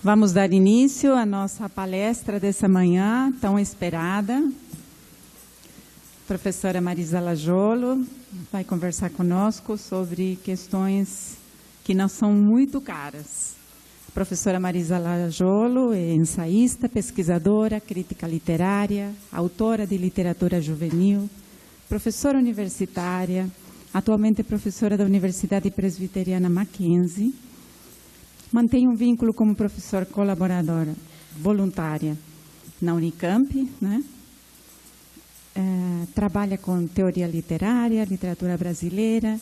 Vamos dar início à nossa palestra dessa manhã, tão esperada. A professora Marisa Lajolo vai conversar conosco sobre questões que não são muito caras. A professora Marisa Lajolo é ensaísta, pesquisadora, crítica literária, autora de literatura juvenil, professora universitária, atualmente professora da Universidade Presbiteriana Mackenzie. Mantém um vínculo como professora colaboradora voluntária na Unicamp, né? Trabalha com teoria literária, literatura brasileira,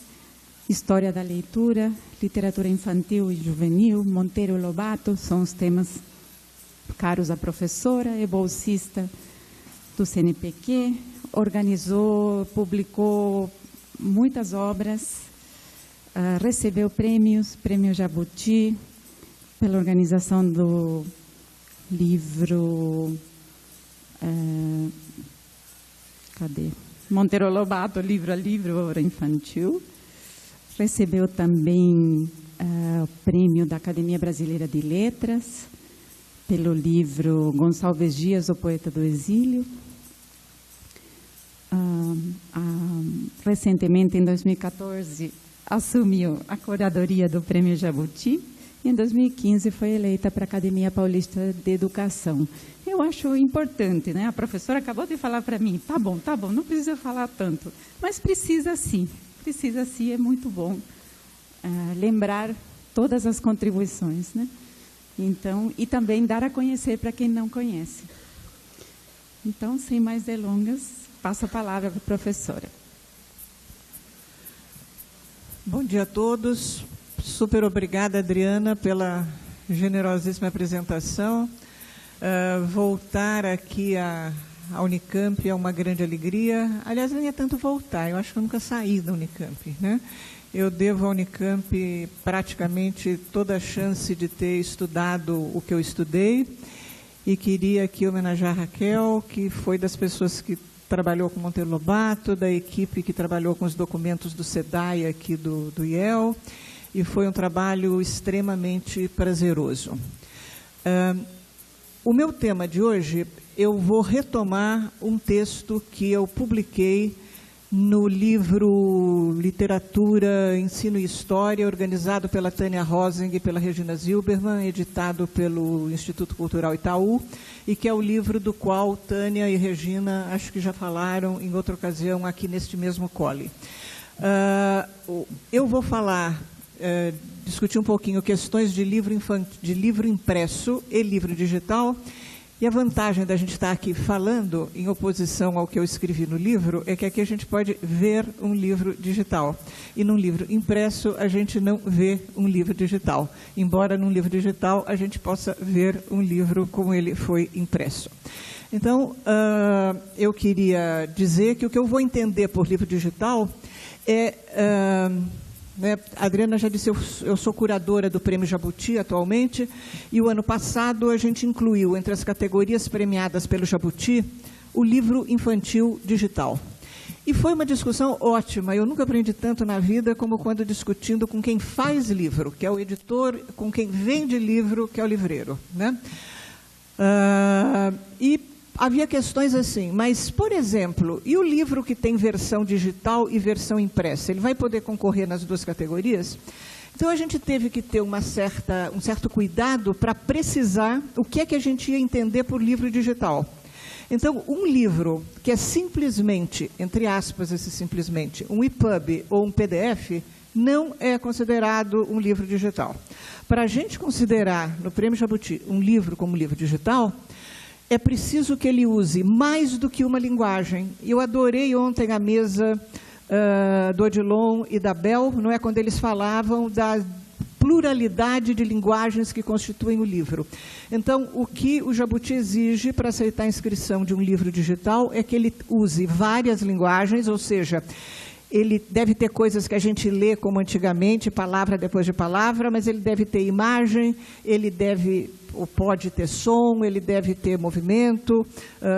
história da leitura, literatura infantil e juvenil. Monteiro Lobato são os temas caros à professora, é bolsista do CNPq, organizou, publicou muitas obras, recebeu prêmios, Prêmio Jabuti, pela organização do livro, Monteiro Lobato, livro a livro, obra infantil. Recebeu também o prêmio da Academia Brasileira de Letras, pelo livro Gonçalves Dias, o Poeta do Exílio. Recentemente, em 2014, assumiu a curadoria do Prêmio Jabuti. E em 2015 foi eleita para a Academia Paulista de Educação. Eu acho importante, né? A professora acabou de falar para mim, tá bom, não precisa falar tanto, mas precisa sim, é muito bom lembrar todas as contribuições, né? Então, e também dar a conhecer para quem não conhece. Então, sem mais delongas, passo a palavra para a professora. Bom dia a todos. Super obrigada, Adriana, pela generosíssima apresentação. Voltar aqui à Unicamp é uma grande alegria. Aliás, nem é tanto voltar, eu acho que eu nunca saí da Unicamp, né? Eu devo à Unicamp praticamente toda a chance de ter estudado o que eu estudei e queria aqui homenagear a Raquel, que foi das pessoas que trabalhou com Monteiro Lobato, da equipe que trabalhou com os documentos do SEDAI aqui do IEL, e foi um trabalho extremamente prazeroso. O meu tema de hoje, eu vou retomar um texto que eu publiquei no livro Literatura, Ensino e História, organizado pela Tânia Rosing e pela Regina Zilberman, editado pelo Instituto Cultural Itaú, e que é o livro do qual Tânia e Regina, acho que já falaram em outra ocasião aqui neste mesmo cole. Eu vou falar... discutir um pouquinho questões de livro impresso e livro digital, e a vantagem da gente estar aqui falando, em oposição ao que eu escrevi no livro, é que aqui a gente pode ver um livro digital, e num livro impresso a gente não vê um livro digital, embora num livro digital a gente possa ver um livro como ele foi impresso. Então, eu queria dizer que o que eu vou entender por livro digital é... A Adriana já disse, eu sou curadora do Prêmio Jabuti atualmente, e o ano passado a gente incluiu entre as categorias premiadas pelo Jabuti o livro infantil digital. E foi uma discussão ótima, eu nunca aprendi tanto na vida como quando discutindo com quem faz livro, que é o editor, com quem vende livro, que é o livreiro, né? E havia questões assim, mas, por exemplo, e o livro que tem versão digital e versão impressa? Ele vai poder concorrer nas duas categorias? Então, a gente teve que ter um certo cuidado para precisar o que é que a gente ia entender por livro digital. Então, um livro que é simplesmente, entre aspas, simplesmente, um EPUB ou um PDF, não é considerado um livro digital. Para a gente considerar, no Prêmio Jabuti, um livro como livro digital, é preciso que ele use mais do que uma linguagem. Eu adorei ontem a mesa do Odilon e da Bel, não é, quando eles falavam da pluralidade de linguagens que constituem o livro. Então, o que o Jabuti exige para aceitar a inscrição de um livro digital é que ele use várias linguagens, ou seja, ele deve ter coisas que a gente lê como antigamente, palavra depois de palavra, mas ele deve ter imagem, ele deve ou pode ter som, ele deve ter movimento,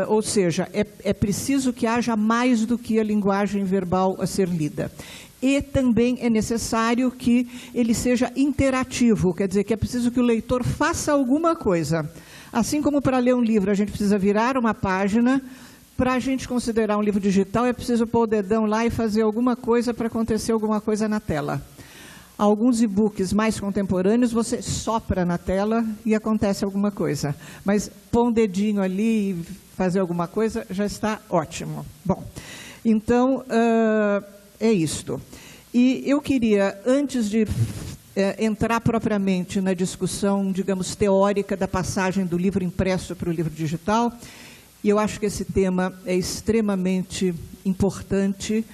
ou seja, é preciso que haja mais do que a linguagem verbal a ser lida. E também é necessário que ele seja interativo, quer dizer, que é preciso que o leitor faça alguma coisa. Assim como para ler um livro a gente precisa virar uma página, para a gente considerar um livro digital, é preciso pôr o dedão lá e fazer alguma coisa para acontecer alguma coisa na tela. Alguns e-books mais contemporâneos, você sopra na tela e acontece alguma coisa. Mas pôr um dedinho ali e fazer alguma coisa já está ótimo. Bom, então, é isto. E eu queria, antes de entrar propriamente na discussão, digamos, teórica da passagem do livro impresso para o livro digital, e eu acho que esse tema é extremamente importante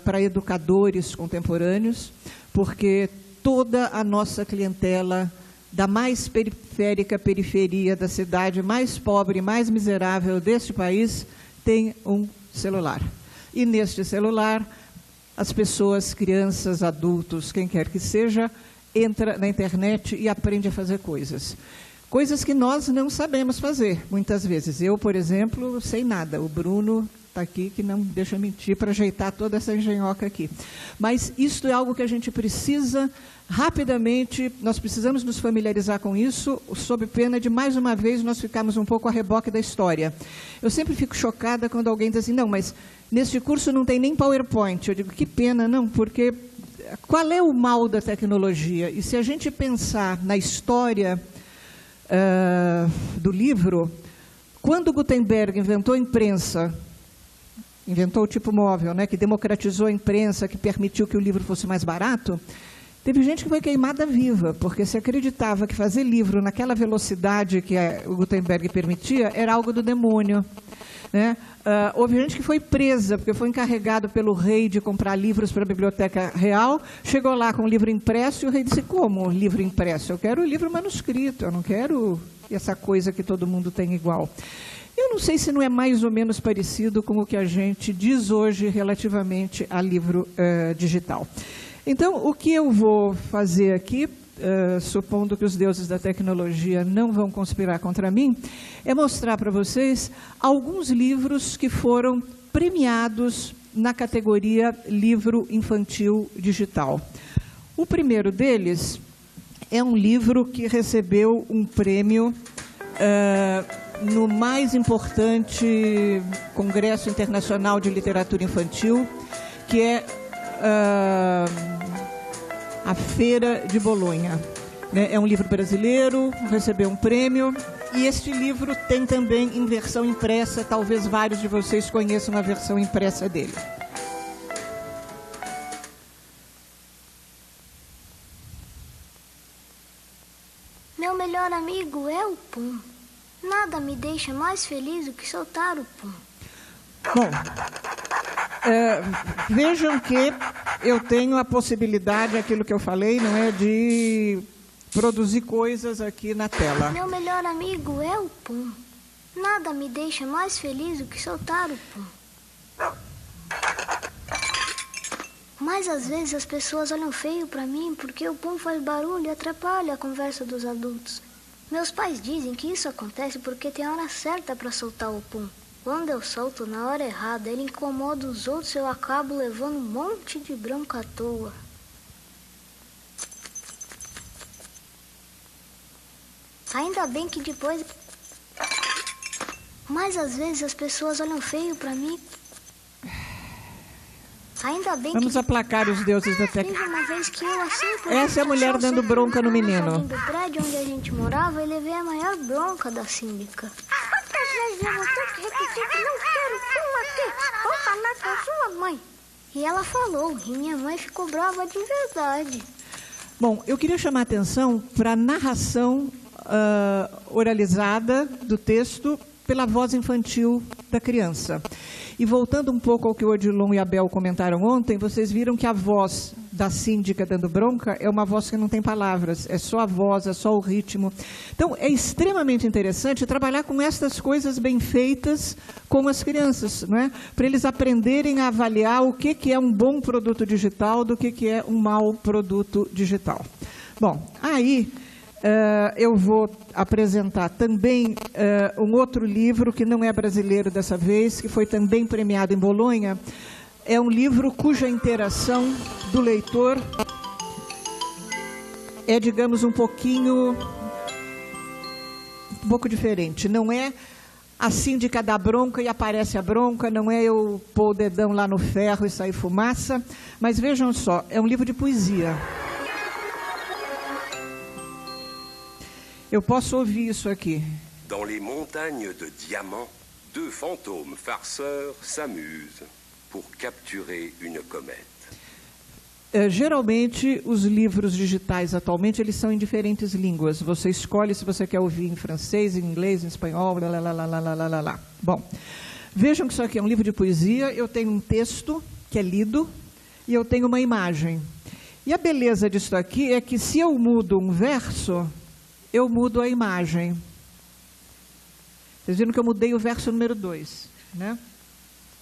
para educadores contemporâneos, porque toda a nossa clientela, da mais periférica periferia da cidade mais pobre, mais miserável deste país, tem um celular. E neste celular, as pessoas, crianças, adultos, quem quer que seja, entra na internet e aprende a fazer coisas. Coisas que nós não sabemos fazer, muitas vezes. Eu, por exemplo, sei nada. O Bruno está aqui, que não deixa mentir, para ajeitar toda essa engenhoca aqui. Mas isto é algo que a gente precisa, rapidamente, nós precisamos nos familiarizar com isso, sob pena de, mais uma vez, nós ficarmos um pouco a reboque da história. Eu sempre fico chocada quando alguém diz assim, não, mas neste curso não tem nem PowerPoint. Eu digo, que pena, não, porque qual é o mal da tecnologia? E se a gente pensar na história do livro, quando Gutenberg inventou a imprensa, inventou o tipo móvel, né, que democratizou a imprensa, que permitiu que o livro fosse mais barato, teve gente que foi queimada viva, porque se acreditava que fazer livro naquela velocidade que o Gutenberg permitia era algo do demônio. Né? Houve gente que foi presa, porque foi encarregado pelo rei de comprar livros para a Biblioteca Real, chegou lá com o livro impresso e o rei disse, como livro impresso? Eu quero o livro manuscrito, eu não quero essa coisa que todo mundo tem igual. Eu não sei se não é mais ou menos parecido com o que a gente diz hoje relativamente a livro digital. Então, o que eu vou fazer aqui, supondo que os deuses da tecnologia não vão conspirar contra mim, é mostrar para vocês alguns livros que foram premiados na categoria livro infantil digital. O primeiro deles é um livro que recebeu um prêmio no mais importante Congresso Internacional de Literatura Infantil, que é a Feira de Bolonha. É um livro brasileiro, recebeu um prêmio, e este livro tem também em versão impressa, talvez vários de vocês conheçam a versão impressa dele. Meu melhor amigo é o Pum. Nada me deixa mais feliz do que soltar o Pum. Bom, vejam que eu tenho a possibilidade, aquilo que eu falei, não é, de produzir coisas aqui na tela. Meu melhor amigo é o Pum. Nada me deixa mais feliz do que soltar o Pum. Mas às vezes as pessoas olham feio pra mim porque o Pum faz barulho e atrapalha a conversa dos adultos. Meus pais dizem que isso acontece porque tem a hora certa para soltar o Pum. Quando eu solto na hora errada, ele incomoda os outros e eu acabo levando um monte de bronca à toa. Ainda bem que depois... Mas às vezes as pessoas olham feio pra mim. Ainda bem Vamos aplacar os deuses da tecnologia. Uma vez que eu, assim, essa é a mulher dando bronca no menino. Do prédio onde a gente morava, eu levei a maior bronca da síndica. Quantas vezes eu vou ter que repetir que não quero Pum aqui? Vou falar com a sua mãe. E ela falou, e minha mãe ficou brava de verdade. Bom, eu queria chamar a atenção para a narração oralizada do texto pela voz infantil da criança. E voltando um pouco ao que o Odilon e a Bel comentaram ontem, vocês viram que a voz da síndica dando bronca é uma voz que não tem palavras, é só a voz, é só o ritmo. Então, é extremamente interessante trabalhar com essas coisas bem feitas com as crianças, não é? Para eles aprenderem a avaliar o que é um bom produto digital do que é um mau produto digital. Bom, aí eu vou apresentar também um outro livro que não é brasileiro dessa vez, que foi também premiado em Bolonha. É um livro cuja interação do leitor é, digamos, um pouco diferente. Não é a síndica dá bronca e aparece a bronca, não é eu pôr o dedão lá no ferro e sair fumaça, mas vejam só, é um livro de poesia. Eu posso ouvir isso aqui. Dans les montagnes de diamants, deux fantômes farceurs s'amusent pour capturer une comète. Geralmente, os livros digitais atualmente, eles são em diferentes línguas. Você escolhe se você quer ouvir em francês, em inglês, em espanhol, blá, blá, blá, blá, blá, blá, blá. Bom, vejam que isso aqui é um livro de poesia, eu tenho um texto que é lido e eu tenho uma imagem. E a beleza disso aqui é que se eu mudo um verso, eu mudo a imagem. Vocês viram que eu mudei o verso número 2, né?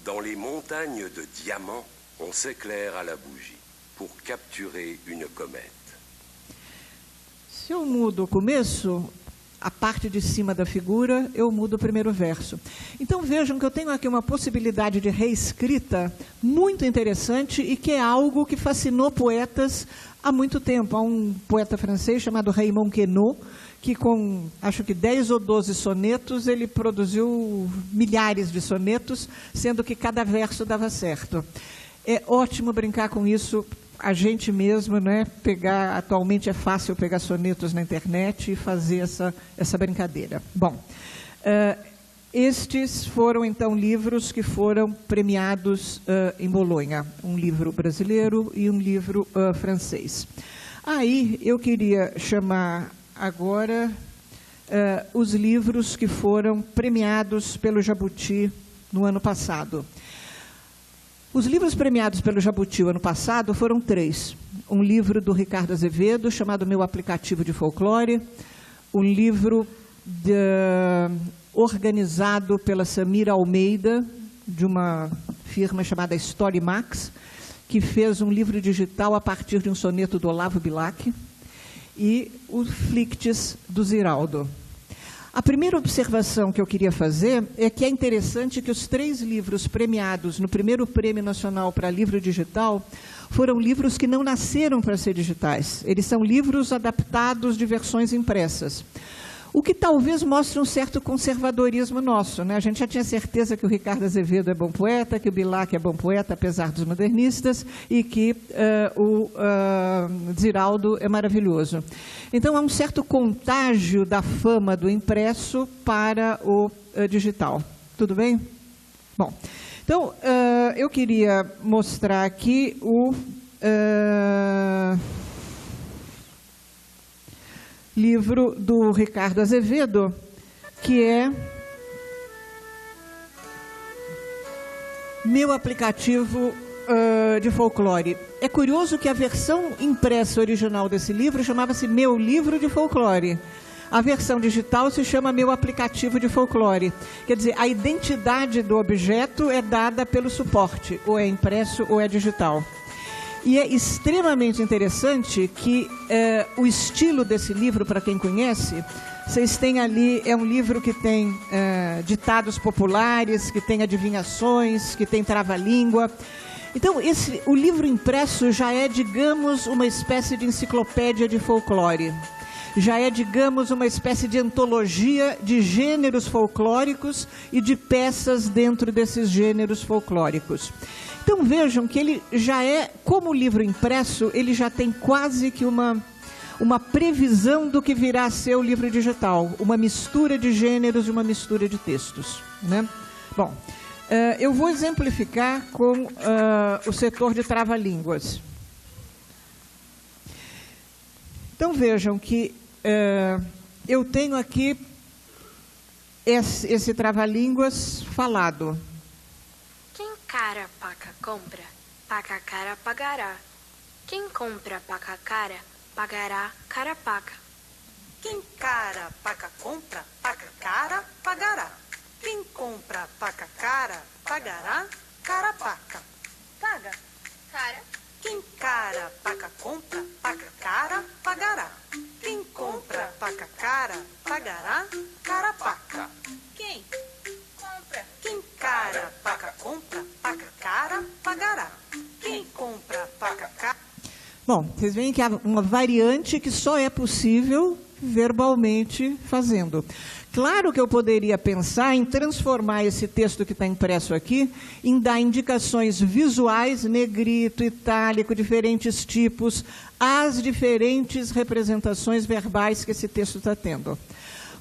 Dans les montagnes de diamants, on s'éclaire à la bougie pour capturer une comète. Se eu mudo o começo, a parte de cima da figura, eu mudo o primeiro verso. Então vejam que eu tenho aqui uma possibilidade de reescrita muito interessante e que é algo que fascinou poetas há muito tempo. Há um poeta francês chamado Raymond Queneau, que com, acho que 10 ou 12 sonetos, ele produziu milhares de sonetos, sendo que cada verso dava certo. É ótimo brincar com isso, a gente mesmo, né? Atualmente é fácil pegar sonetos na internet e fazer essa brincadeira. Bom, estes foram, então, livros que foram premiados em Bolonha. Um livro brasileiro e um livro francês. Aí, eu queria chamar agora os livros que foram premiados pelo Jabuti no ano passado. Os livros premiados pelo Jabuti no ano passado foram 3. Um livro do Ricardo Azevedo, chamado Meu Aplicativo de Folclore, um livro organizado pela Samira Almeida, de uma firma chamada Storymax, que fez um livro digital a partir de um soneto do Olavo Bilac, e o Flicts do Ziraldo. A primeira observação que eu queria fazer é que é interessante que os 3 livros premiados no primeiro Prêmio Nacional para Livro Digital foram livros que não nasceram para ser digitais. Eles são livros adaptados de versões impressas. O que talvez mostre um certo conservadorismo nosso, né? A gente já tinha certeza que o Ricardo Azevedo é bom poeta, que o Bilac é bom poeta, apesar dos modernistas, e que o Ziraldo é maravilhoso. Então, há um certo contágio da fama do impresso para o digital. Tudo bem? Bom, então, eu queria mostrar aqui o livro do Ricardo Azevedo, que é Meu Aplicativo de Folclore. É curioso que a versão impressa original desse livro chamava-se Meu Livro de Folclore. A versão digital se chama Meu Aplicativo de Folclore. Quer dizer, a identidade do objeto é dada pelo suporte, ou é impresso ou é digital. E é extremamente interessante que o estilo desse livro, para quem conhece, vocês têm ali, é um livro que tem ditados populares, que tem adivinhações, que tem trava-língua. Então, o livro impresso já é, digamos, uma espécie de enciclopédia de folclore. Já é, digamos, uma espécie de antologia de gêneros folclóricos e de peças dentro desses gêneros folclóricos. Então vejam que ele já é, como livro impresso, ele já tem quase que uma previsão do que virá a ser o livro digital. Uma mistura de gêneros e uma mistura de textos, né? Bom, eu vou exemplificar com o setor de trava-línguas. Então vejam que eu tenho aqui esse trava-línguas falado. Quem cara paca compra, paca cara pagará. Quem compra paca cara, pagará cara paca. Quem cara paca compra, paca cara pagará. Quem compra paca cara, pagará cara paca. Paga. Cara. Quem cara paca compra, paca cara pagará. Quem compra paca cara, pagará cara paca. Quem compra. Quem cara paca compra, paca cara pagará. Quem compra paca cara. Bom, vocês veem que há uma variante que só é possível verbalmente fazendo. Claro que eu poderia pensar em transformar esse texto que está impresso aqui, em dar indicações visuais, negrito, itálico, diferentes tipos, às diferentes representações verbais que esse texto está tendo.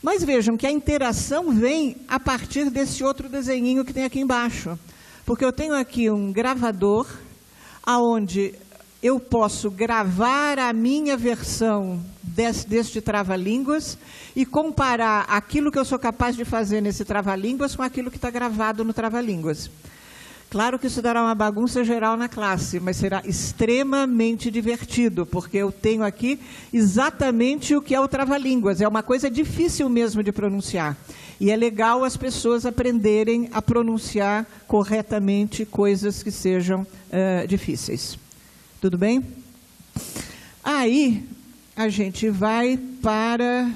Mas vejam que a interação vem a partir desse outro desenhinho que tem aqui embaixo. Porque eu tenho aqui um gravador, aonde eu posso gravar a minha versão deste trava-línguas e comparar aquilo que eu sou capaz de fazer nesse trava-línguas com aquilo que está gravado no trava-línguas. Claro que isso dará uma bagunça geral na classe, mas será extremamente divertido, porque eu tenho aqui exatamente o que é o trava-línguas. É uma coisa difícil mesmo de pronunciar. E é legal as pessoas aprenderem a pronunciar corretamente coisas que sejam difíceis. Tudo bem? Aí, a gente vai para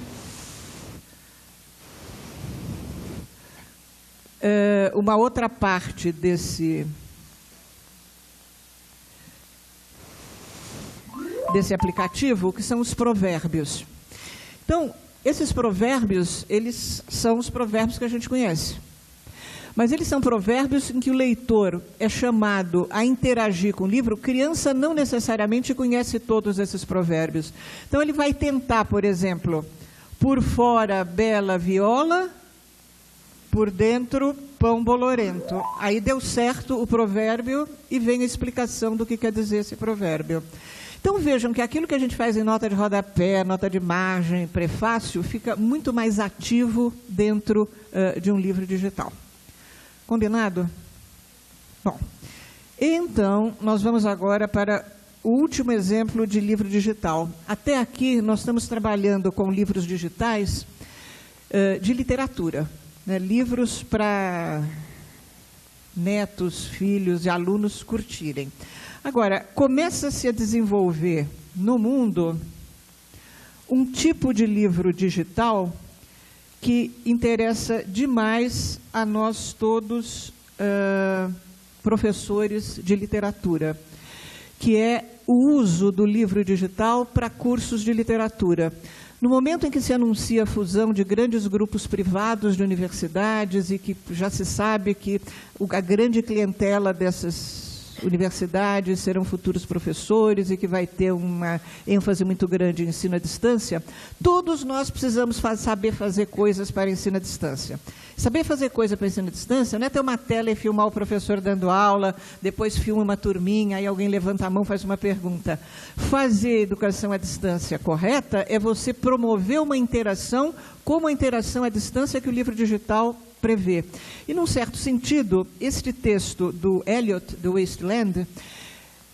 uma outra parte desse aplicativo, que são os provérbios. Então, esses provérbios, eles são os provérbios que a gente conhece. Mas eles são provérbios em que o leitor é chamado a interagir com o livro. Criança não necessariamente conhece todos esses provérbios. Então ele vai tentar, por exemplo, por fora bela viola, por dentro pão bolorento. Aí deu certo o provérbio e vem a explicação do que quer dizer esse provérbio. Então vejam que aquilo que a gente faz em nota de rodapé, nota de margem, prefácio, fica muito mais ativo dentro de um livro digital. Combinado? Bom, então nós vamos agora para o último exemplo de livro digital. Até aqui nós estamos trabalhando com livros digitais de literatura, né? Livros para netos, filhos e alunos curtirem. Agora, começa-se a desenvolver no mundo um tipo de livro digital que interessa demais a nós todos, professores de literatura, que é o uso do livro digital para cursos de literatura. No momento em que se anuncia a fusão de grandes grupos privados de universidades e que já se sabe que a grande clientela dessas universidades serão futuros professores e que vai ter uma ênfase muito grande em ensino à distância, todos nós precisamos saber fazer coisas para ensino à distância. Saber fazer coisa para ensino à distância não é ter uma tela e filmar o professor dando aula, depois filma uma turminha, aí alguém levanta a mão e faz uma pergunta. Fazer educação à distância correta é você promover uma interação como a interação à distância que o livro digital prevê. E, num certo sentido, este texto do Eliot, do Wasteland,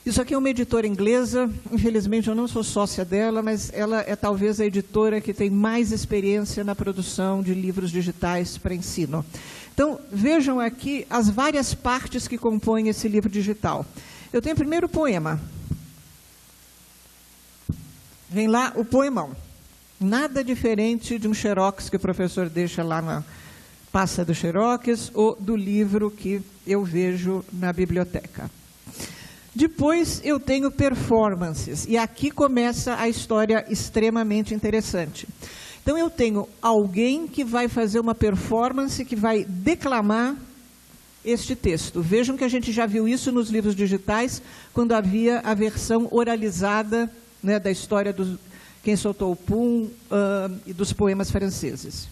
isso aqui é uma editora inglesa, infelizmente eu não sou sócia dela, mas ela é talvez a editora que tem mais experiência na produção de livros digitais para ensino. Então, vejam aqui as várias partes que compõem esse livro digital. Eu tenho primeiro o poema. Vem lá o poemão. Nada diferente de um xerox que o professor deixa lá na pasta do xerox ou do livro que eu vejo na biblioteca. Depois eu tenho performances, e aqui começa a história extremamente interessante. Então eu tenho alguém que vai fazer uma performance, que vai declamar este texto. Vejam que a gente já viu isso nos livros digitais, quando havia a versão oralizada, né, da história do Quem Soltou o Pum e dos poemas franceses.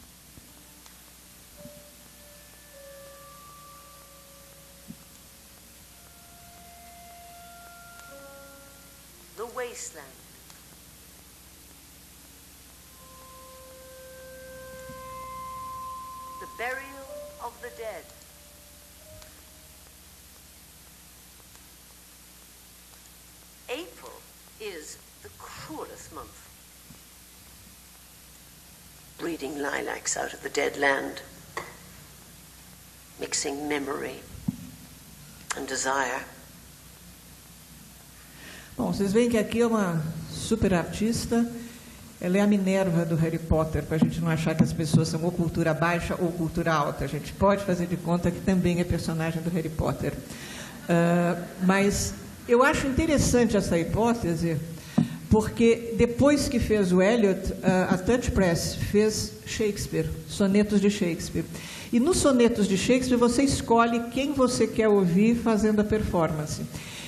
The Wasteland. The Burial of the Dead. April is the cruelest month. Breeding lilacs out of the dead land, mixing memory and desire. Bom, vocês veem que aqui é uma super artista. Ela é a Minerva do Harry Potter, para a gente não achar que as pessoas são ou cultura baixa ou cultura alta. A gente pode fazer de conta que também é personagem do Harry Potter. Mas eu acho interessante essa hipótese, porque depois que fez o Eliot, a Dutch Press fez Shakespeare, sonetos de Shakespeare. E nos sonetos de Shakespeare você escolhe quem você quer ouvir fazendo a performance.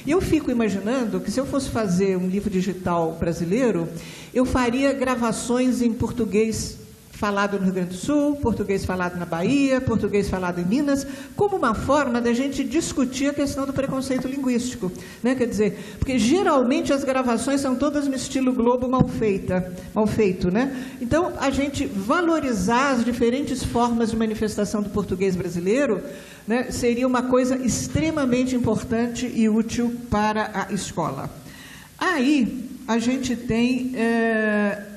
E eu fico imaginando que se eu fosse fazer um livro digital brasileiro, eu faria gravações em português falado no Rio Grande do Sul, português falado na Bahia, português falado em Minas, como uma forma da gente discutir a questão do preconceito linguístico, né? Quer dizer, porque geralmente as gravações são todas no estilo Globo mal feito, né? Então, a gente valorizar as diferentes formas de manifestação do português brasileiro, né, seria uma coisa extremamente importante e útil para a escola. Aí, a gente tem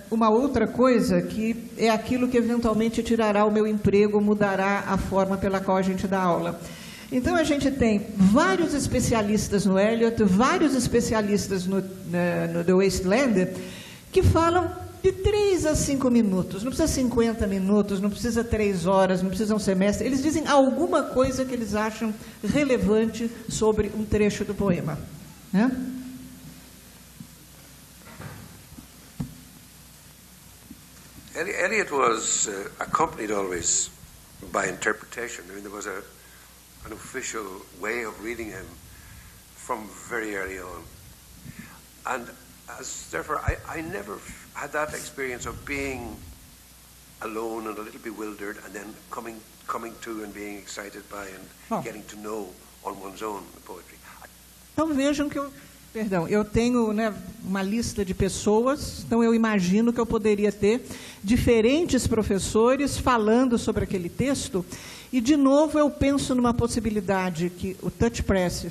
uma outra coisa que é aquilo que eventualmente tirará o meu emprego, mudará a forma pela qual a gente dá aula. Então, a gente tem vários especialistas no Eliot, vários especialistas no The Wasteland, que falam de 3 a 5 minutos, não precisa 50 minutos, não precisa 3 horas, não precisa um semestre. Eles dizem alguma coisa que eles acham relevante sobre um trecho do poema, né? Eliot was accompanied always by interpretation. I mean, there was an official way of reading him from very early on. And therefore, I never had that experience of being alone and a little bewildered and then coming to and being excited by and getting to know on one's own the poetry. Então vejam que eu tenho, né, uma lista de pessoas, então eu imagino que eu poderia ter diferentes professores falando sobre aquele texto, e de novo eu penso numa possibilidade que o Dutch Press,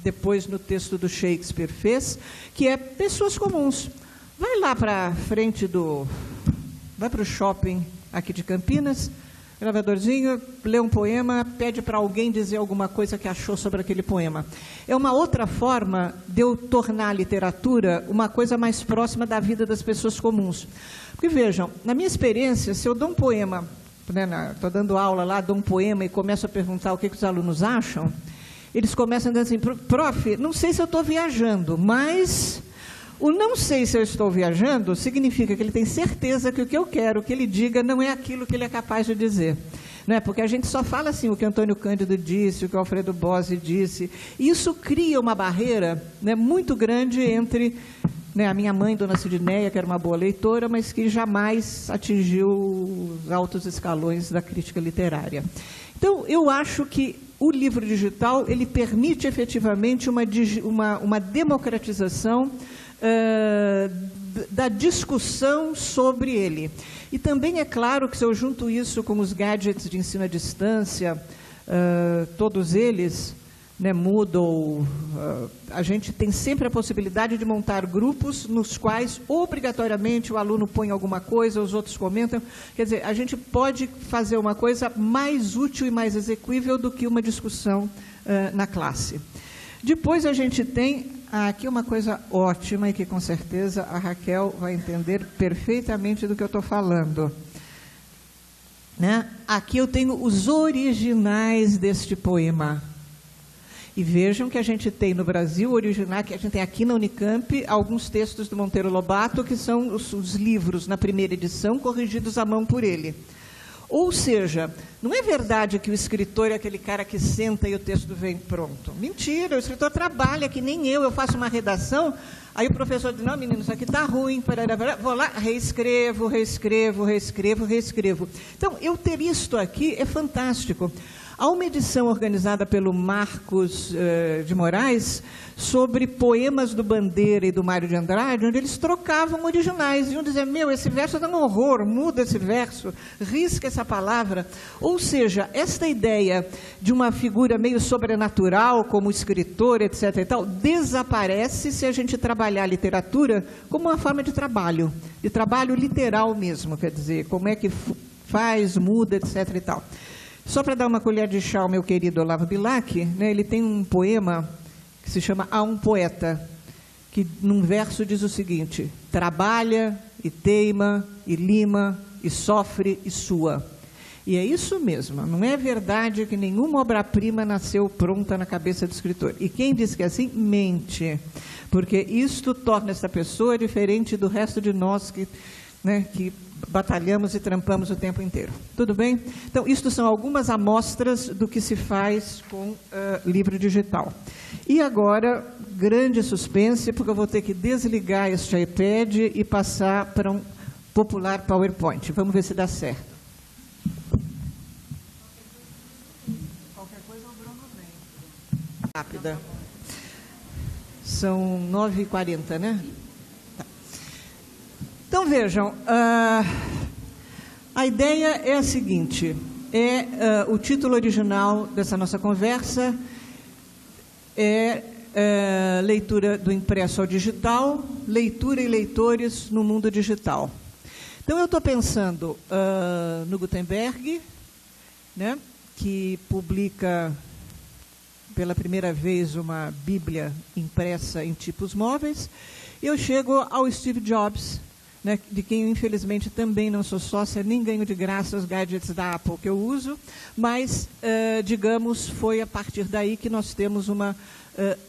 depois no texto do Shakespeare, fez, que é pessoas comuns. Vai lá para frente vai para o shopping aqui de Campinas, gravadorzinho, lê um poema, pede para alguém dizer alguma coisa que achou sobre aquele poema. É uma outra forma de eu tornar a literatura uma coisa mais próxima da vida das pessoas comuns. Porque vejam, na minha experiência, se eu dou um poema, estou dando aula lá, dou um poema e começo a perguntar o que os alunos acham, eles começam a dizer assim, prof, não sei se eu estou viajando, mas o não sei se eu estou viajando significa que ele tem certeza que o que eu quero que ele diga não é aquilo que ele é capaz de dizer. Não é? Porque a gente só fala assim, o que Antônio Cândido disse, o que Alfredo Bozzi disse, e isso cria uma barreira, né, muito grande entre, né, a minha mãe, Dona Sidneia, que era uma boa leitora, mas que jamais atingiu os altos escalões da crítica literária. Então, eu acho que o livro digital, ele permite efetivamente uma democratização da discussão sobre ele. E também é claro que se eu junto isso com os gadgets de ensino à distância, todos eles, né, Moodle, a gente tem sempre a possibilidade de montar grupos nos quais obrigatoriamente o aluno põe alguma coisa, os outros comentam. Quer dizer, a gente pode fazer uma coisa mais útil e mais execuível do que uma discussão na classe. Depois a gente tem aqui uma coisa ótima e que com certeza a Raquel vai entender perfeitamente do que eu estou falando. Né? Aqui eu tenho os originais deste poema. E vejam que a gente tem no Brasil, original, que a gente tem aqui na Unicamp, alguns textos do Monteiro Lobato, que são os livros, na primeira edição, corrigidos à mão por ele. Ou seja, não é verdade que o escritor é aquele cara que senta e o texto vem pronto. Mentira, o escritor trabalha que nem eu faço uma redação, aí o professor diz, não, menino, isso aqui está ruim, vou lá, reescrevo. Então, eu ter isto aqui é fantástico. Há uma edição organizada pelo Marcos de Moraes sobre poemas do Bandeira e do Mário de Andrade, onde eles trocavam originais. E um dizia, meu, esse verso dá um horror, muda esse verso, risca essa palavra. Ou seja, esta ideia de uma figura meio sobrenatural, como escritor, etc. e tal, desaparece se a gente trabalhar a literatura como uma forma de trabalho literal mesmo, quer dizer, como é que faz, muda, etc. e tal. Só para dar uma colher de chá ao meu querido Olavo Bilac, né, ele tem um poema que se chama A um Poeta, que num verso diz o seguinte: trabalha e teima e lima e sofre e sua. E é isso mesmo, não é verdade que nenhuma obra-prima nasceu pronta na cabeça do escritor. E quem diz que é assim, mente, porque isto torna essa pessoa diferente do resto de nós que batalhamos e trampamos o tempo inteiro. Tudo bem? Então, isto são algumas amostras do que se faz com livro digital. E agora, grande suspense, porque eu vou ter que desligar este iPad e passar para um popular PowerPoint. Vamos ver se dá certo. Qualquer coisa o Bruno vem. Rápida. São 9h40, né? Então, vejam, a ideia é a seguinte, o título original dessa nossa conversa é leitura do impresso ao digital, leitura e leitores no mundo digital. Então, eu estou pensando no Gutenberg, né, que publica pela primeira vez uma Bíblia impressa em tipos móveis, e eu chego ao Steve Jobs, né, de quem eu, infelizmente, também não sou sócia, nem ganho de graça os gadgets da Apple que eu uso, mas, digamos, foi a partir daí que nós temos uma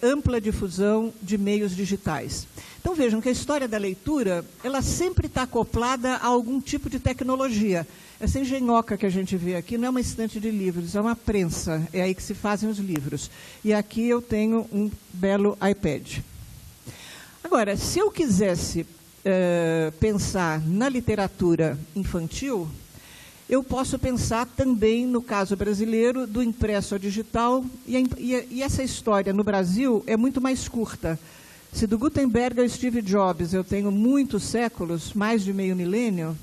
ampla difusão de meios digitais. Então, vejam que a história da leitura, ela sempre está acoplada a algum tipo de tecnologia. Essa engenhoca que a gente vê aqui não é uma estante de livros, é uma prensa, é aí que se fazem os livros. E aqui eu tenho um belo iPad. Agora, se eu quisesse pensar na literatura infantil, eu posso pensar também, no caso brasileiro, do impresso ao digital, e essa história no Brasil é muito mais curta. Se do Gutenberg ao Steve Jobs eu tenho muitos séculos, mais de meio milênio,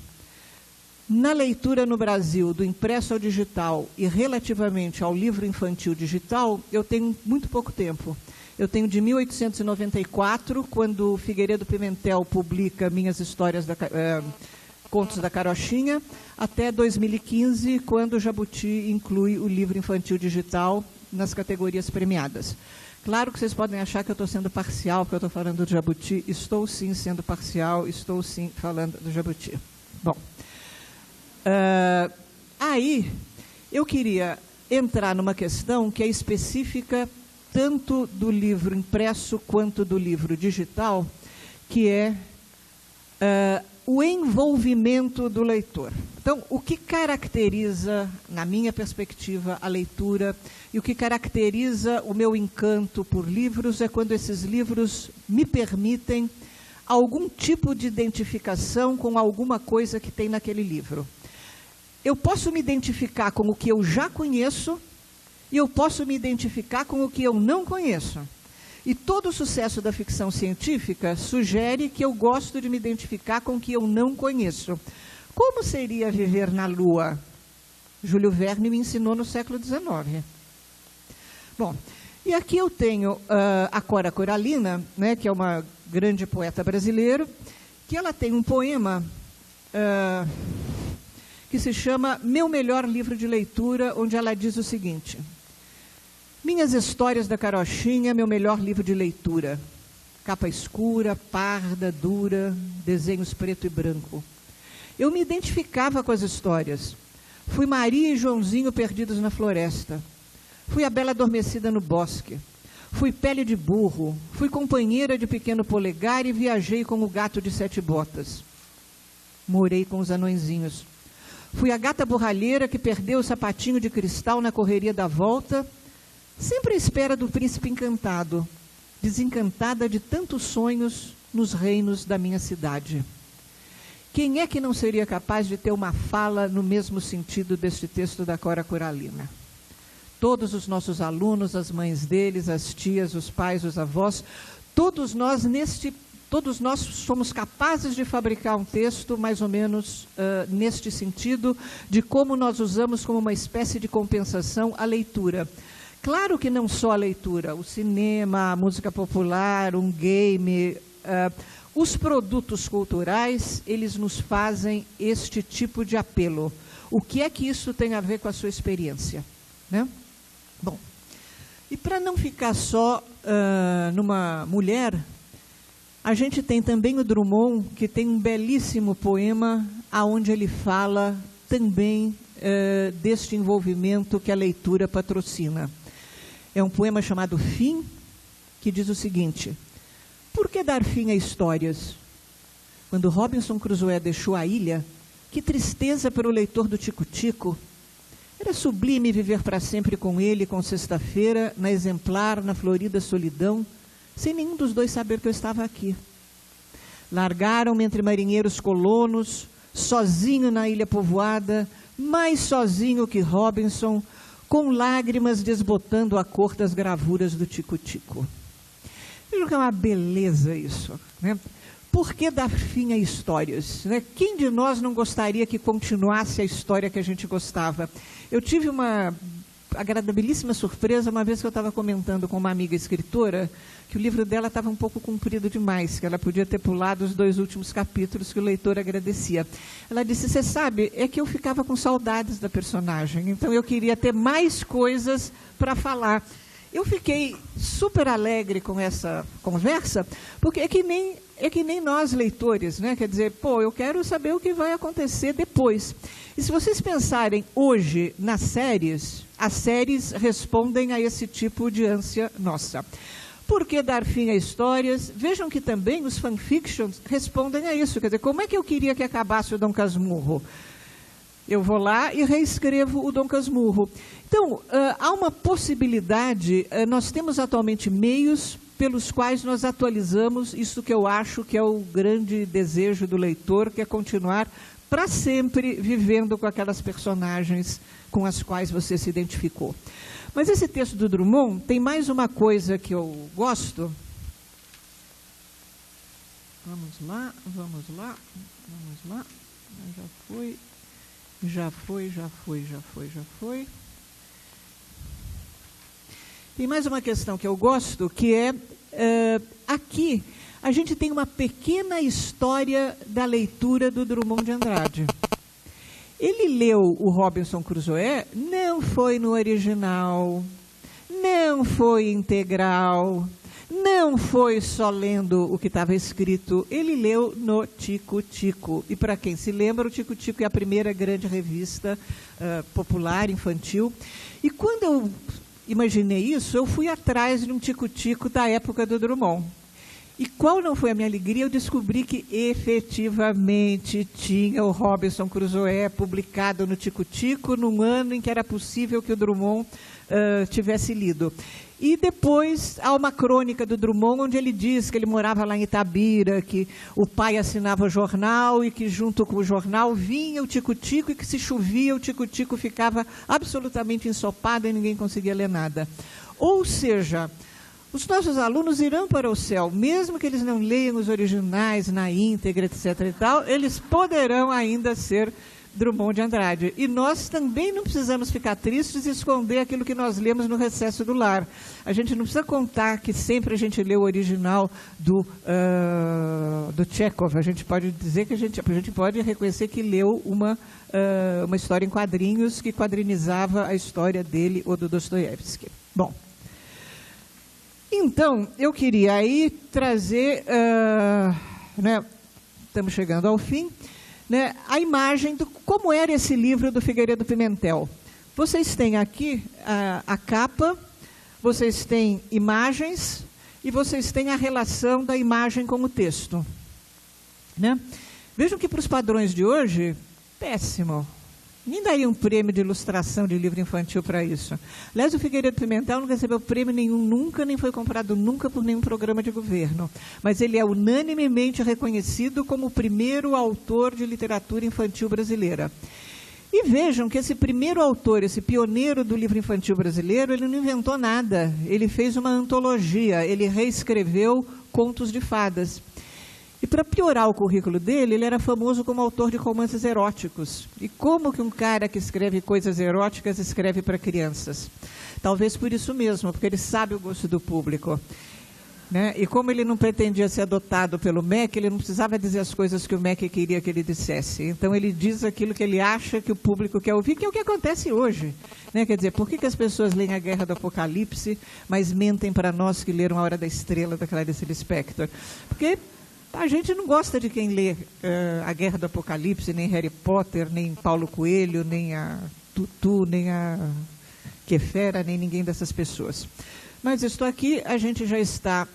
na leitura no Brasil, do impresso ao digital e relativamente ao livro infantil digital, eu tenho muito pouco tempo. Eu tenho de 1894, quando Figueiredo Pimentel publica Minhas Histórias, Contos da Carochinha, até 2015, quando Jabuti inclui o livro infantil digital nas categorias premiadas. Claro que vocês podem achar que eu estou sendo parcial, porque eu estou falando do Jabuti. Estou sim sendo parcial, estou sim falando do Jabuti. Bom, aí eu queria entrar numa questão que é específica tanto do livro impresso quanto do livro digital, que é o envolvimento do leitor. Então, o que caracteriza, na minha perspectiva, a leitura e o que caracteriza o meu encanto por livros é quando esses livros me permitem algum tipo de identificação com alguma coisa que tem naquele livro. Eu posso me identificar com o que eu já conheço e eu posso me identificar com o que eu não conheço. E todo o sucesso da ficção científica sugere que eu gosto de me identificar com o que eu não conheço. Como seria viver na Lua? Júlio Verne me ensinou no século XIX. Bom, e aqui eu tenho a Cora Coralina, né, que é uma grande poeta brasileira, que ela tem um poema que se chama Meu Melhor Livro de Leitura, onde ela diz o seguinte: Minhas Histórias da Carochinha, meu melhor livro de leitura. Capa escura, parda, dura, desenhos preto e branco. Eu me identificava com as histórias. Fui Maria e Joãozinho perdidos na floresta. Fui a Bela Adormecida no bosque. Fui Pele de Burro. Fui companheira de Pequeno Polegar e viajei com o Gato de 7 Botas. Morei com os anõezinhos. Fui a Gata Borralheira que perdeu o sapatinho de cristal na correria da volta, sempre à espera do príncipe encantado, desencantada de tantos sonhos nos reinos da minha cidade. Quem é que não seria capaz de ter uma fala no mesmo sentido deste texto da Cora Coralina? todos os nossos alunos, as mães deles, as tias, os pais, os avós, todos nós somos capazes de fabricar um texto mais ou menos neste sentido, de como nós usamos como uma espécie de compensação a leitura. Claro que não só a leitura, o cinema, a música popular, um game, os produtos culturais, eles nos fazem este tipo de apelo. O que é que isso tem a ver com a sua experiência? Né? Bom, e para não ficar só numa mulher, a gente tem também o Drummond, que tem um belíssimo poema, onde ele fala também deste envolvimento que a leitura patrocina. É um poema chamado Fim, que diz o seguinte: por que dar fim a histórias? Quando Robinson Crusoe deixou a ilha, que tristeza para o leitor do Tico-Tico. Era sublime viver para sempre com ele, com Sexta-feira, na exemplar, na florida solidão, sem nenhum dos dois saber que eu estava aqui. Largaram-me entre marinheiros colonos, sozinho na ilha povoada, mais sozinho que Robinson, com lágrimas desbotando a cor das gravuras do Tico-Tico. Veja que é uma beleza isso, né? Por que dar fim a histórias? Né? Quem de nós não gostaria que continuasse a história que a gente gostava? Eu tive uma agradabilíssima surpresa uma vez que eu estava comentando com uma amiga escritora que o livro dela estava um pouco comprido demais, que ela podia ter pulado os 2 últimos capítulos, que o leitor agradecia. Ela disse: você sabe, é que eu ficava com saudades da personagem, então eu queria ter mais coisas para falar. Eu fiquei super alegre com essa conversa, porque é que nem nós leitores, né? Quer dizer, eu quero saber o que vai acontecer depois. E se vocês pensarem hoje nas séries, as séries respondem a esse tipo de ânsia nossa. Por que dar fim a histórias? Vejam que também os fanfictions respondem a isso. Quer dizer, como é que eu queria que acabasse o Dom Casmurro? Eu vou lá e reescrevo o Dom Casmurro. Então, há uma possibilidade, nós temos atualmente meios pelos quais nós atualizamos isso que eu acho que é o grande desejo do leitor, que é continuar para sempre vivendo com aquelas personagens com as quais você se identificou. Mas esse texto do Drummond tem mais uma coisa que eu gosto. Vamos lá. Já foi. Tem mais uma questão que eu gosto, que é, aqui, a gente tem uma pequena história da leitura do Drummond de Andrade. Ele leu o Robinson Crusoe, não foi no original, não foi integral, não foi só lendo o que estava escrito, ele leu no Tico-Tico. E para quem se lembra, o Tico-Tico é a primeira grande revista popular, infantil. E quando eu imaginei isso, eu fui atrás de um Tico-Tico da época do Drummond. E qual não foi a minha alegria? Eu descobri que efetivamente tinha o Robinson Crusoe publicado no Tico-Tico num ano em que era possível que o Drummond tivesse lido. E depois há uma crônica do Drummond onde ele diz que ele morava lá em Itabira, que o pai assinava o jornal e que junto com o jornal vinha o Tico-Tico e que se chovia o Tico-Tico ficava absolutamente ensopado e ninguém conseguia ler nada. Ou seja, os nossos alunos irão para o céu, mesmo que eles não leiam os originais na íntegra, etc. e tal, eles poderão ainda ser Drummond de Andrade. E nós também não precisamos ficar tristes e esconder aquilo que nós lemos no recesso do lar. A gente não precisa contar que sempre a gente lê o original do Chekhov. A gente pode dizer que a gente pode reconhecer que leu uma história em quadrinhos que quadrinizava a história dele ou do Dostoiévski. Bom, então, eu queria aí trazer, estamos chegando ao fim, a imagem do como era esse livro do Figueiredo Pimentel. Vocês têm aqui a capa, vocês têm imagens e vocês têm a relação da imagem com o texto. Vejam que para os padrões de hoje, péssimo. Nem daria um prêmio de ilustração de livro infantil para isso. Aliás, o Figueiredo Pimentel não recebeu prêmio nenhum nunca, nem foi comprado nunca por nenhum programa de governo. Mas ele é unanimemente reconhecido como o primeiro autor de literatura infantil brasileira. E vejam que esse primeiro autor, esse pioneiro do livro infantil brasileiro, ele não inventou nada. Ele fez uma antologia, ele reescreveu contos de fadas. E para piorar o currículo dele, ele era famoso como autor de romances eróticos. E como que um cara que escreve coisas eróticas escreve para crianças? Talvez por isso mesmo, porque ele sabe o gosto do público. Né? E como ele não pretendia ser adotado pelo MEC, ele não precisava dizer as coisas que o MEC queria que ele dissesse. Então ele diz aquilo que ele acha que o público quer ouvir, que é o que acontece hoje. Né? Quer dizer, por que as pessoas leem A Guerra do Apocalipse, mas mentem para nós que leram A Hora da Estrela, da Clarice Lispector? Porque a gente não gosta de quem lê A Guerra do Apocalipse, nem Harry Potter, nem Paulo Coelho, nem a Tutu, nem a Quefera, nem ninguém dessas pessoas. Mas estou aqui, a gente já está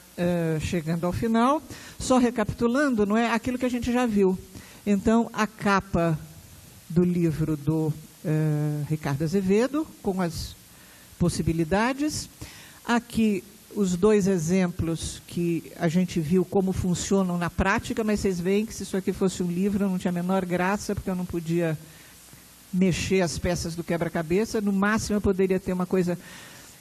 chegando ao final, só recapitulando, não é, aquilo que a gente já viu. Então, a capa do livro do Ricardo Azevedo, com as possibilidades. Aqui, os dois exemplos que a gente viu como funcionam na prática, mas vocês veem que se isso aqui fosse um livro, não tinha a menor graça, porque eu não podia mexer as peças do quebra-cabeça. No máximo, eu poderia ter uma coisa...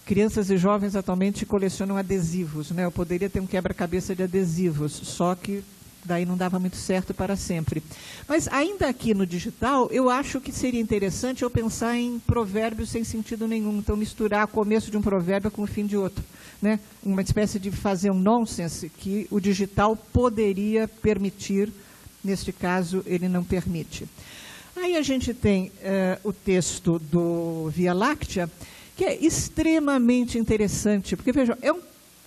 Crianças e jovens atualmente colecionam adesivos, né? Eu poderia ter um quebra-cabeça de adesivos, só que daí não dava muito certo para sempre. Mas ainda aqui no digital, eu acho que seria interessante eu pensar em provérbios sem sentido nenhum. Então, misturar o começo de um provérbio com o fim de outro. Né? Uma espécie de fazer um nonsense que o digital poderia permitir, neste caso, ele não permite. Aí a gente tem o texto do Via Láctea, que é extremamente interessante, porque, vejam, é um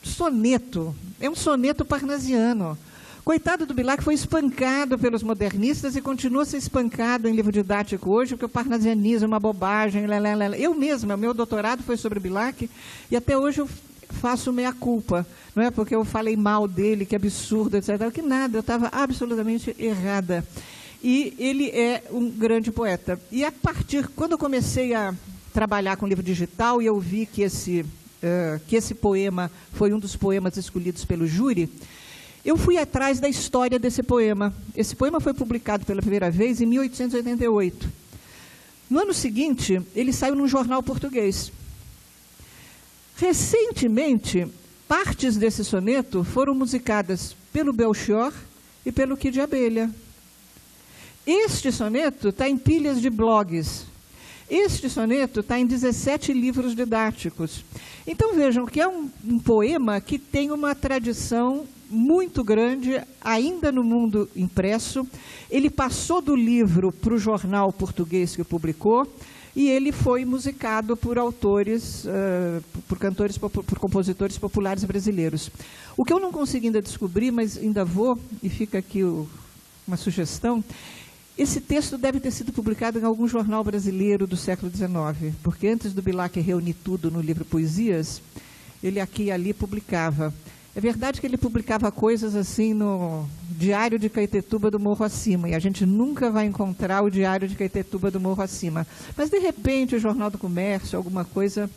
soneto parnasiano. Coitado do Bilac, foi espancado pelos modernistas e continua a ser espancado em livro didático hoje, porque o parnasianismo é uma bobagem. Eu mesma, meu doutorado foi sobre Bilac, e até hoje eu faço meia-culpa, não é? Porque eu falei mal dele, que absurdo, etc. Que nada, eu estava absolutamente errada. E ele é um grande poeta. E a partir, quando eu comecei a trabalhar com livro digital e eu vi que esse poema foi um dos poemas escolhidos pelo júri, eu fui atrás da história desse poema. Esse poema foi publicado pela primeira vez em 1888. No ano seguinte, ele saiu num jornal português. Recentemente, partes desse soneto foram musicadas pelo Belchior e pelo Kid Abelha. Este soneto está em pilhas de blogs. Este soneto está em 17 livros didáticos. Então, vejam que é um poema que tem uma tradição muito grande, ainda no mundo impresso. Ele passou do livro para o jornal português que o publicou, e ele foi musicado por autores, por cantores, por compositores populares brasileiros. O que eu não consegui ainda descobrir, mas ainda vou, e fica aqui uma sugestão. Esse texto deve ter sido publicado em algum jornal brasileiro do século XIX, porque antes do Bilac reunir tudo no livro Poesias, ele aqui e ali publicava. É verdade que ele publicava coisas assim no Diário de Caetetuba do Morro Acima, e a gente nunca vai encontrar o Diário de Caetetuba do Morro Acima. Mas, de repente, o Jornal do Comércio, alguma coisa...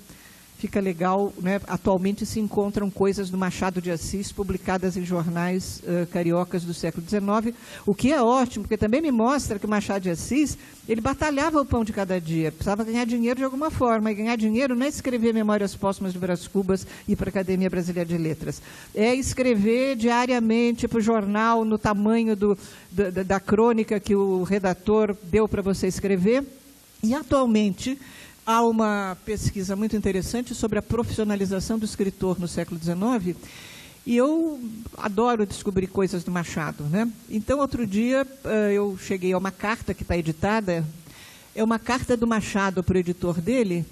Fica legal, né? Atualmente se encontram coisas do Machado de Assis publicadas em jornais cariocas do século XIX, o que é ótimo, porque também me mostra que o Machado de Assis, ele batalhava o pão de cada dia, precisava ganhar dinheiro de alguma forma, e ganhar dinheiro não é escrever Memórias Póstumas de Brás Cubas e ir para a Academia Brasileira de Letras, é escrever diariamente para o jornal no tamanho da crônica que o redator deu para você escrever, e atualmente... Há uma pesquisa muito interessante sobre a profissionalização do escritor no século XIX, e eu adoro descobrir coisas do Machado, né? Então, outro dia, eu cheguei a uma carta que está editada, é uma carta do Machado para o editor dele,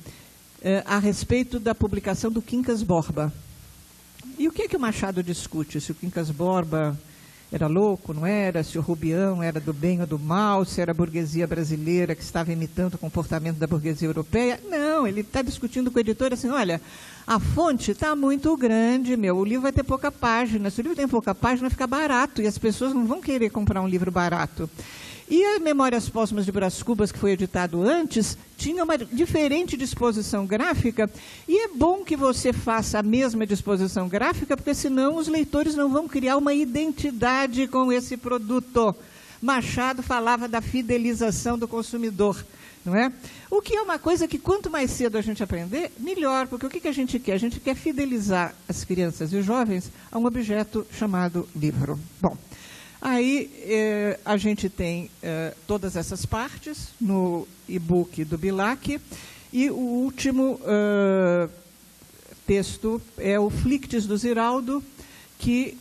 a respeito da publicação do Quincas Borba. E o que o Machado discute? Se o Quincas Borba era louco, não era? Se o Rubião era do bem ou do mal? Se era a burguesia brasileira que estava imitando o comportamento da burguesia europeia? Não, ele está discutindo com o editor assim, olha, a fonte está muito grande, o livro vai ter pouca página. Se o livro tem pouca página, fica barato, e as pessoas não vão querer comprar um livro barato. E a Memórias Póstumas de Brás Cubas, que foi editado antes, tinha uma diferente disposição gráfica, e é bom que você faça a mesma disposição gráfica, porque senão os leitores não vão criar uma identidade com esse produto. Machado falava da fidelização do consumidor, não é? O que é uma coisa que quanto mais cedo a gente aprender, melhor, porque o que a gente quer? A gente quer fidelizar as crianças e os jovens a um objeto chamado livro. Bom, aí a gente tem todas essas partes no e-book do Bilac, e o último texto é o Flictis do Ziraldo, que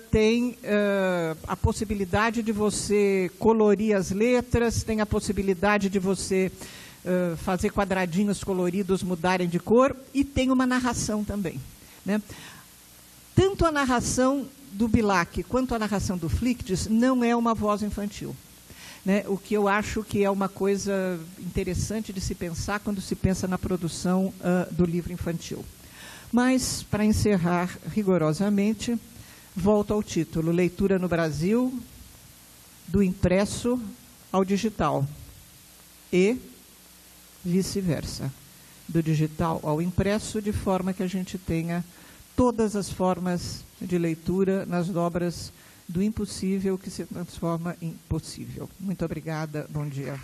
tem a possibilidade de você colorir as letras, tem a possibilidade de você fazer quadradinhos coloridos mudarem de cor, e tem uma narração também, né? Tanto a narração do Bilac quanto a narração do Flictis não é uma voz infantil, né? O que eu acho que é uma coisa interessante de se pensar quando se pensa na produção do livro infantil. Mas, para encerrar rigorosamente, volto ao título: Leitura no Brasil, do impresso ao digital, e vice-versa, do digital ao impresso, de forma que a gente tenha todas as formas de leitura nas obras do impossível que se transforma em possível. Muito obrigada, bom dia.